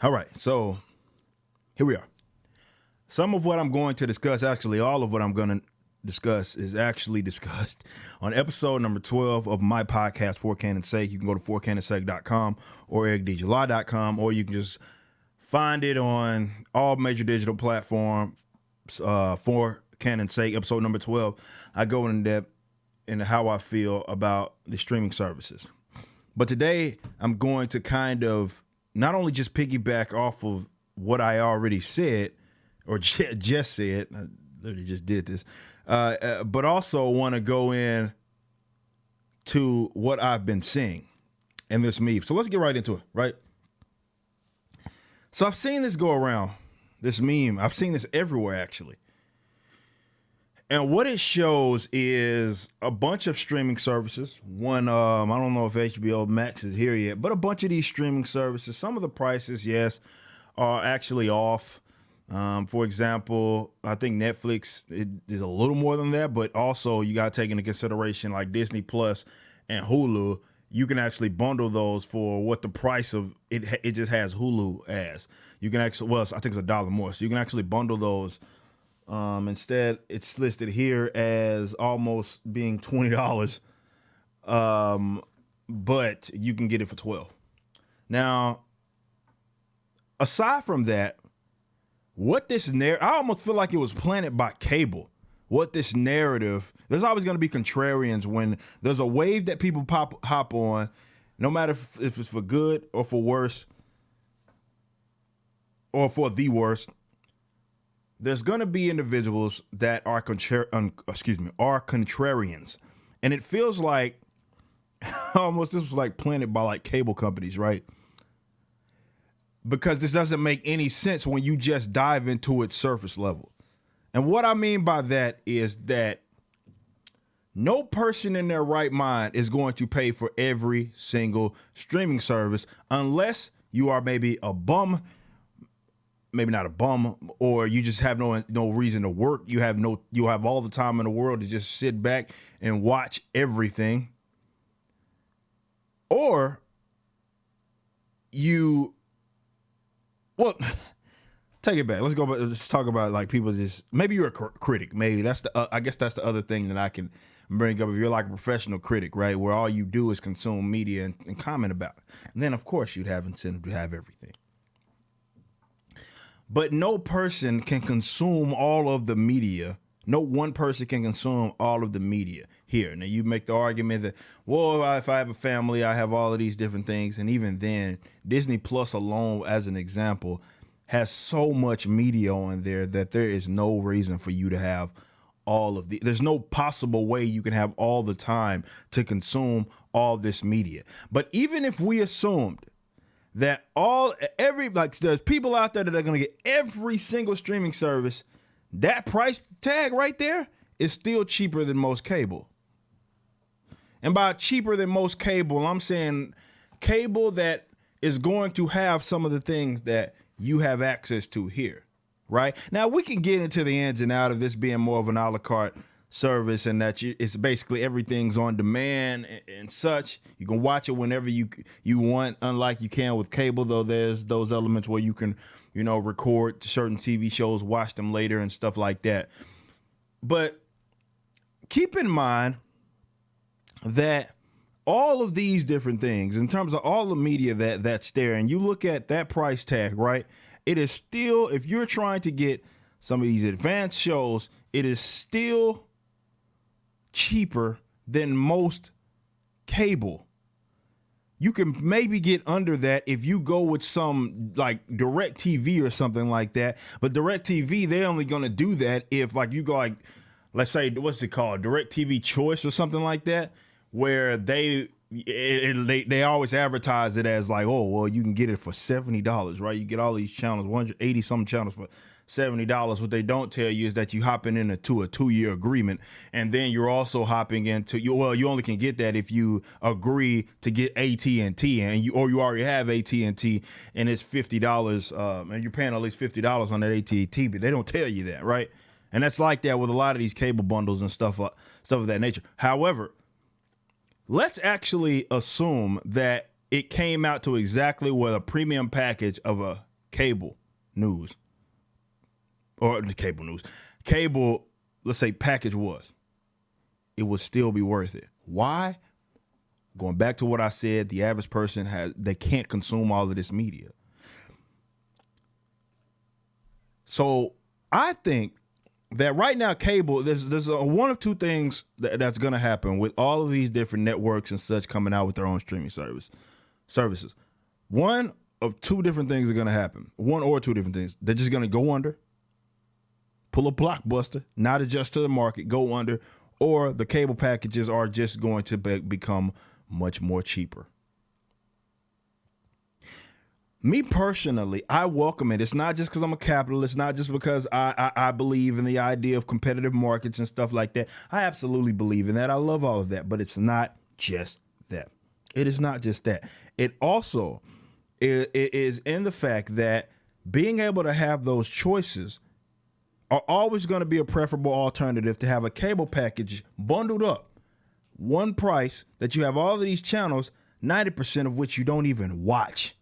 All right, so here we are. Some of what I'm going to discuss, actually, all of what I'm going to discuss is actually discussed on episode number 12 of my podcast, For Cannon's Sake. You can go to forcannonsake.com or ericdjuly.com, or you can just find it on all major digital platforms. For Cannon's Sake, episode number 12. I go in depth into how I feel about the streaming services. But today, I'm going to kind of not only just piggyback off of what I already said, or just said, I literally just did this, but also want to go in to what I've been seeing in this meme. So let's get right into it, right? So I've seen this go around, this meme. I've seen this everywhere, actually. And what it shows is a bunch of streaming services. One, I don't know if HBO Max is here yet, but a bunch of these streaming services, some of the prices, yes, are actually off. For example, I think Netflix is a little more than that, but also you got to take into consideration like Disney Plus and Hulu. You can actually bundle those for what the price of it. It just has Hulu as. You can actually, well, I think it's $1 more. So you can actually bundle those. Instead, it's listed here as almost being $20. But you can get it for $12. Now, aside from that, what this narrative, I almost feel like it was planted by cable. What this narrative, there's always going to be contrarians when there's a wave that people hop on, no matter if it's for good or for worse, or for the worst. There's going to be individuals that are contrarians. And it feels like almost this was like planted by like cable companies, right? Because this doesn't make any sense when you just dive into its surface level. And what I mean by that is that no person in their right mind is going to pay for every single streaming service unless you are maybe a bum, maybe not a bum, or you just have no reason to work. You have all the time in the world to just sit back and watch everything. Or take it back. Let's go back. Let's talk about like people just, maybe you're a critic. Maybe that's I guess that's the other thing that I can bring up. If you're like a professional critic, right, where all you do is consume media and comment about it. And then of course you'd have incentive to have everything. But no person can consume all of the media. No one person can consume all of the media here. Now, you make the argument that, well, if I have a family, I have all of these different things. And even then, Disney Plus alone, as an example, has so much media on there that there is no reason for you to have all of there's no possible way you can have all the time to consume all this media. But even if we assumed that there's people out there that are going to get every single streaming service, that price tag right there is still cheaper than most cable. And by cheaper than most cable, I'm saying cable that is going to have some of the things that you have access to here, right? Now, we can get into the ins and out of this being more of an a la carte service, and that it's basically everything's on demand and such. You can watch it whenever you want, unlike you can with cable, though there's those elements where you can, record certain TV shows, watch them later and stuff like that. But keep in mind that all of these different things, in terms of all the media that's there, and you look at that price tag, right? It is still, if you're trying to get some of these advanced shows, it is still cheaper than most cable. You can maybe get under that if you go with some like DirecTV or something like that. But DirecTV, they're only going to do that if like you go like, let's say, what's it called? DirecTV Choice or something like that, where they always advertise it as like, oh, well, you can get it for $70, right? You get all these channels, 180 some channels for $70. What they don't tell you is that you hopping into a 2-year agreement, and then you're also hopping into you only can get that if you agree to get AT&T, and you already have AT&T, and it's $50, and you're paying at least $50 on that AT&T, but they don't tell you that, right? And that's like that with a lot of these cable bundles and stuff of that nature. However, let's actually assume that it came out to exactly what a premium package of a cable news or the cable news, cable, let's say package was, it would still be worth it. Why? Going back to what I said, the average person they can't consume all of this media. So I think that right now cable, there's one of two things that's going to happen with all of these different networks and such coming out with their own streaming services. One of two different things are going to happen. One or two different things. They're just going to go under, pull a Blockbuster, not adjust to the market, go under, or the cable packages are just going to become much more cheaper. Me personally, I welcome it. It's not just because I'm a capitalist, not just because I believe in the idea of competitive markets and stuff like that. I absolutely believe in that. I love all of that, but it's not just that. It is not just that. It also is in the fact that being able to have those choices are always going to be a preferable alternative to have a cable package bundled up. One price that you have all of these channels, 90% of which you don't even watch.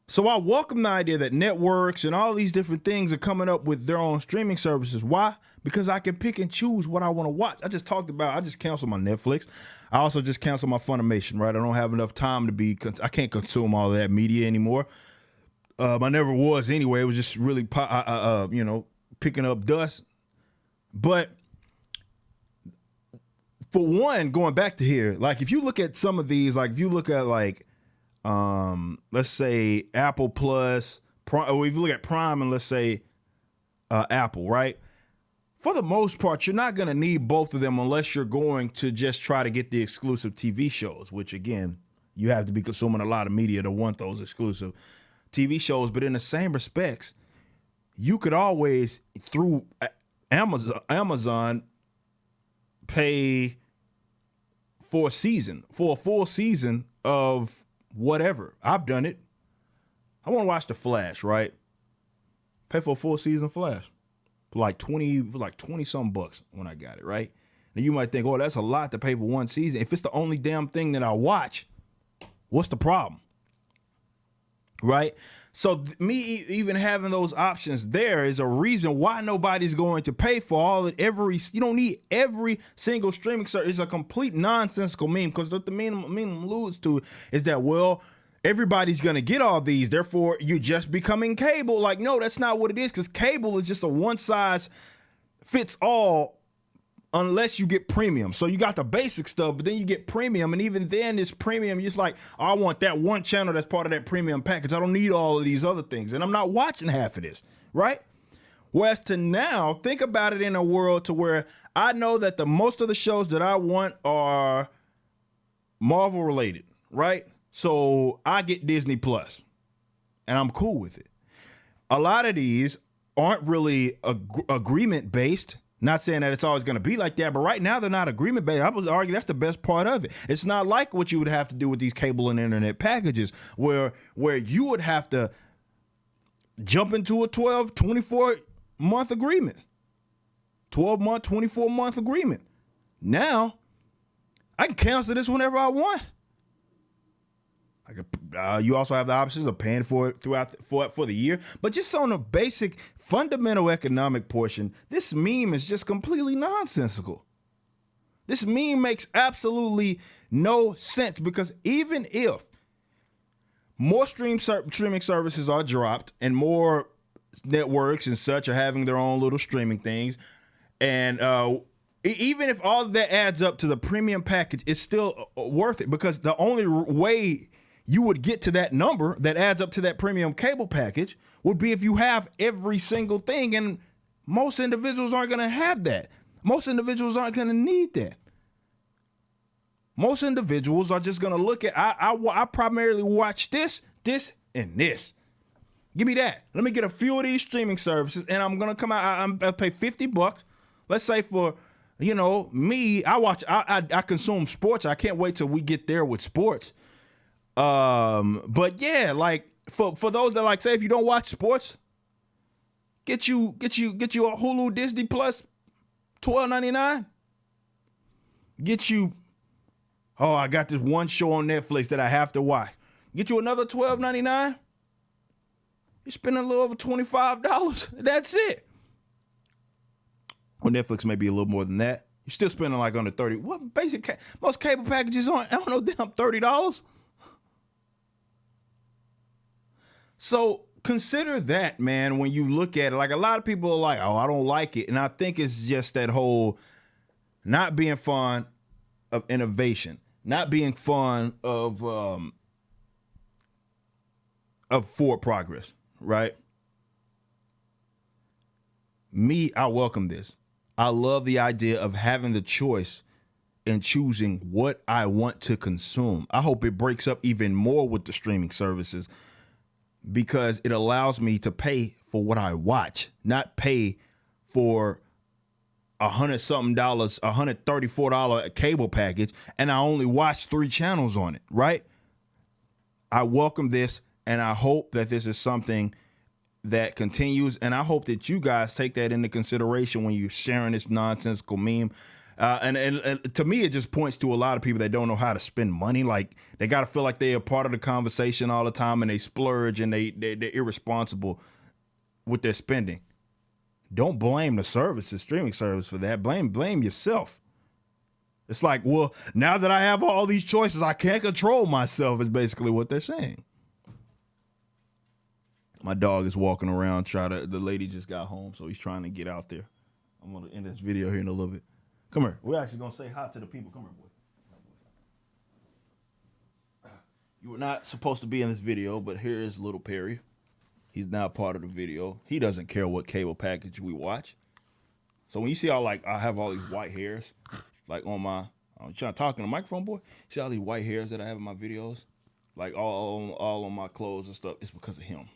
So I welcome the idea that networks and all these different things are coming up with their own streaming services. Why? Because I can pick and choose what I want to watch. I just canceled my Netflix. I also just canceled my Funimation, right? I don't have enough time I can't consume all of that media anymore. I never was anyway. It was just really, picking up dust. But for one, going back to here, like if you look at some of these, like if you look at let's say Apple Plus, or if you look at Prime and let's say Apple, right? For the most part, you're not going to need both of them unless you're going to just try to get the exclusive TV shows, which again, you have to be consuming a lot of media to want those exclusive TV shows. But in the same respects, you could always, through Amazon, pay for a full season of whatever. I've done it. I want to watch The Flash, right? Pay for a full season of Flash. Like 20 something bucks when I got it, right? Now you might think, oh, that's a lot to pay for one season. If it's the only damn thing that I watch, what's the problem? Right? So me even having those options there is a reason why nobody's going to pay for you don't need every single streaming service. It's a complete nonsensical meme, because what the meme alludes to is that, well, everybody's going to get all these, therefore you're just becoming cable. Like, no, that's not what it is, because cable is just a one size fits all unless you get premium. So you got the basic stuff, but then you get premium, and even then this premium, you're just like, oh, I want that one channel that's part of that premium package. I don't need all of these other things, and I'm not watching half of this, right? Whereas to now, think about it in a world to where I know that the most of the shows that I want are Marvel related, right? So I get Disney Plus, and I'm cool with it. A lot of these aren't really agreement based. Not saying that it's always going to be like that, but right now they're not agreement based. I would argue that's the best part of it. It's not like what you would have to do with these cable and internet packages, where you would have to jump into a 12, 24-month agreement. 12-month, 24-month agreement. Now, I can cancel this whenever I want. You also have the options of paying for it for the year. But just on a basic, fundamental economic portion, this meme is just completely nonsensical. This meme makes absolutely no sense, because even if more streaming services are dropped and more networks and such are having their own little streaming things, and even if all of that adds up to the premium package, it's still worth it, because the only way you would get to that number that adds up to that premium cable package would be if you have every single thing, and most individuals aren't going to have that. Most individuals aren't going to need that. Most individuals are just going to look at, I primarily watch this, and this. Give me that. Let me get a few of these streaming services, and I'm going to come out, I'll pay $50. Let's say for, me, I consume sports. I can't wait till we get there with sports. But yeah, like for those that like, say, if you don't watch sports, get you a Hulu Disney Plus, $12.99. Get you, I got this one show on Netflix that I have to watch. Get you another $12.99. You're spending a little over $25. That's it. Well, Netflix may be a little more than that. You're still spending like under 30. What basic most cable packages aren't, I don't know, damn $30. So consider that, man, when you look at it. Like a lot of people are like, oh, I don't like it. And I think it's just that whole not being fond of innovation, not being fond of forward progress, right? Me, I welcome this. I love the idea of having the choice and choosing what I want to consume. I hope it breaks up even more with the streaming services because it allows me to pay for what I watch, not pay for $100-something, $134 cable package, and I only watch 3 channels on it, right? I welcome this, and I hope that this is something that continues, and I hope that you guys take that into consideration when you're sharing this nonsensical meme. And to me, it just points to a lot of people that don't know how to spend money. Like they got to feel like they're a part of the conversation all the time, and they splurge and they're irresponsible with their spending. Don't blame the streaming service for that. Blame yourself. It's like, well, now that I have all these choices, I can't control myself, is basically what they're saying. My dog is walking around. The lady just got home, so he's trying to get out there. I'm going to end this video here in a little bit. Come here. We're actually going to say hi to the people. Come here, boy. You were not supposed to be in this video, but here is little Perry. He's now part of the video. He doesn't care what cable package we watch. So when you see I have all these white hairs, like on my, I'm trying to talk in the microphone, boy. See all these white hairs that I have in my videos, like all on my clothes and stuff. It's because of him.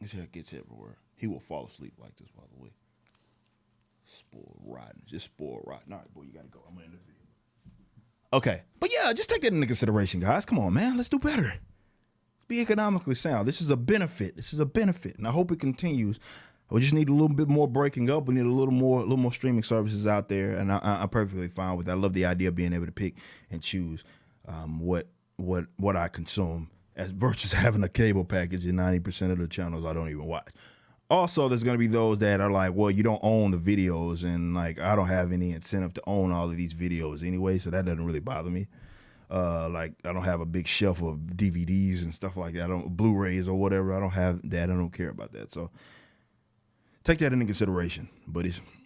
His hair gets everywhere. He will fall asleep like this, by the way. Spoiled rotten. All right, boy, you gotta go. I'm gonna end this video. Okay, but yeah, just take that into consideration, guys. Come on, man. Let's do better. Let's be economically sound. This is a benefit. And I hope it continues. We just need a little bit more breaking up. We need a little more streaming services out there, and I'm perfectly fine with that. I love the idea of being able to pick and choose what I consume, as versus having a cable package and 90% of the channels I don't even watch. Also, there's going to be those that are like, well, you don't own the videos, and like I don't have any incentive to own all of these videos anyway, so that doesn't really bother me. Like I don't have a big shelf of DVDs and stuff like that. I don't Blu-rays or whatever. I don't have that. I don't care about that. So take that into consideration, buddies.